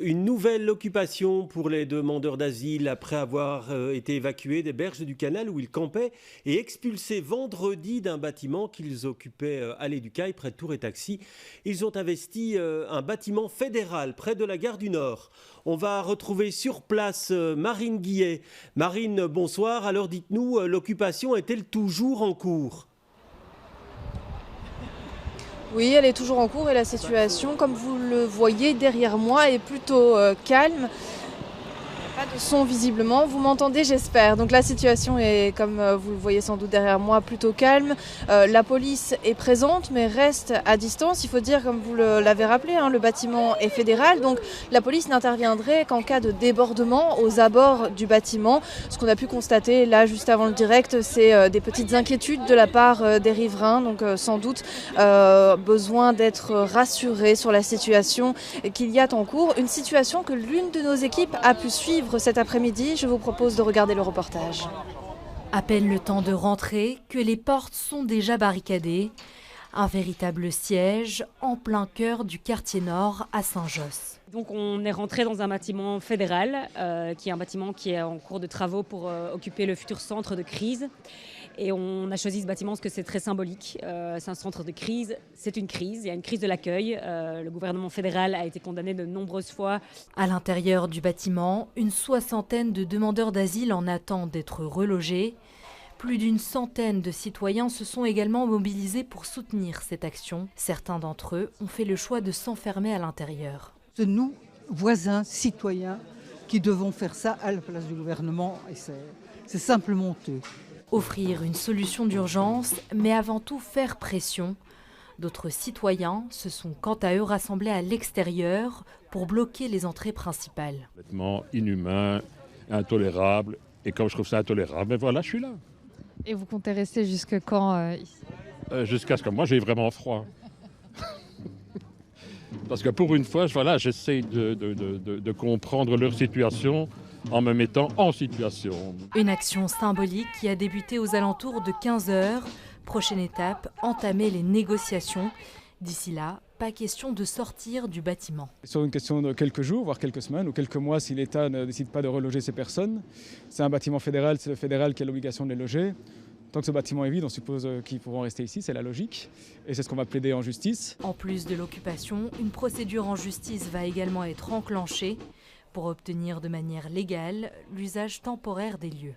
Une nouvelle occupation pour les demandeurs d'asile après avoir été évacués des berges du canal où ils campaient et expulsés vendredi d'un bâtiment qu'ils occupaient allée du Cail près de Tours et Taxis. Ils ont investi un bâtiment fédéral près de la gare du Nord. On va retrouver sur place Marine Guillet. Marine, bonsoir. Alors dites-nous, l'occupation est-elle toujours en cours ? Oui, elle est toujours en cours et la situation, comme vous le voyez derrière moi, est plutôt calme. Pas de son visiblement, vous m'entendez j'espère. Donc la situation est, comme vous le voyez sans doute derrière moi, plutôt calme. La police est présente mais reste à distance. Il faut dire, comme vous l'avez rappelé, le bâtiment est fédéral. Donc la police n'interviendrait qu'en cas de débordement aux abords du bâtiment. Ce qu'on a pu constater là juste avant le direct, c'est des petites inquiétudes de la part des riverains. Donc sans doute besoin d'être rassurés sur la situation qu'il y a en cours. Une situation que l'une de nos équipes a pu suivre cet après-midi. Je vous propose de regarder le reportage. À peine le temps de rentrer que les portes sont déjà barricadées. Un véritable siège en plein cœur du quartier nord à Saint-Josse. Donc on est rentré dans un bâtiment fédéral, qui est un bâtiment qui est en cours de travaux pour occuper le futur centre de crise. Et on a choisi ce bâtiment parce que c'est très symbolique. C'est un centre de crise, c'est une crise, il y a une crise de l'accueil. Le gouvernement fédéral a été condamné de nombreuses fois. À l'intérieur du bâtiment, une soixantaine de demandeurs d'asile en attente d'être relogés. Plus d'une centaine de citoyens se sont également mobilisés pour soutenir cette action. Certains d'entre eux ont fait le choix de s'enfermer à l'intérieur. C'est nous, voisins, citoyens, qui devons faire ça à la place du gouvernement. Et c'est simplement honteux. Offrir une solution d'urgence, mais avant tout faire pression. D'autres citoyens se sont quant à eux rassemblés à l'extérieur pour bloquer les entrées principales. Complètement inhumain, intolérable. Et comme je trouve ça intolérable, mais voilà, je suis là. Et vous comptez rester jusque quand ici ? Jusqu'à ce que moi, j'ai vraiment froid. Parce que pour une fois, voilà, j'essaie de comprendre leur situation en me mettant en situation. Une action symbolique qui a débuté aux alentours de 15h. Prochaine étape, entamer les négociations. D'ici là, pas question de sortir du bâtiment. Sur une question de quelques jours, voire quelques semaines ou quelques mois si l'État ne décide pas de reloger ces personnes. C'est un bâtiment fédéral, c'est le fédéral qui a l'obligation de les loger. Tant que ce bâtiment est vide, on suppose qu'ils pourront rester ici, c'est la logique. Et c'est ce qu'on va plaider en justice. En plus de l'occupation, une procédure en justice va également être enclenchée pour obtenir de manière légale l'usage temporaire des lieux.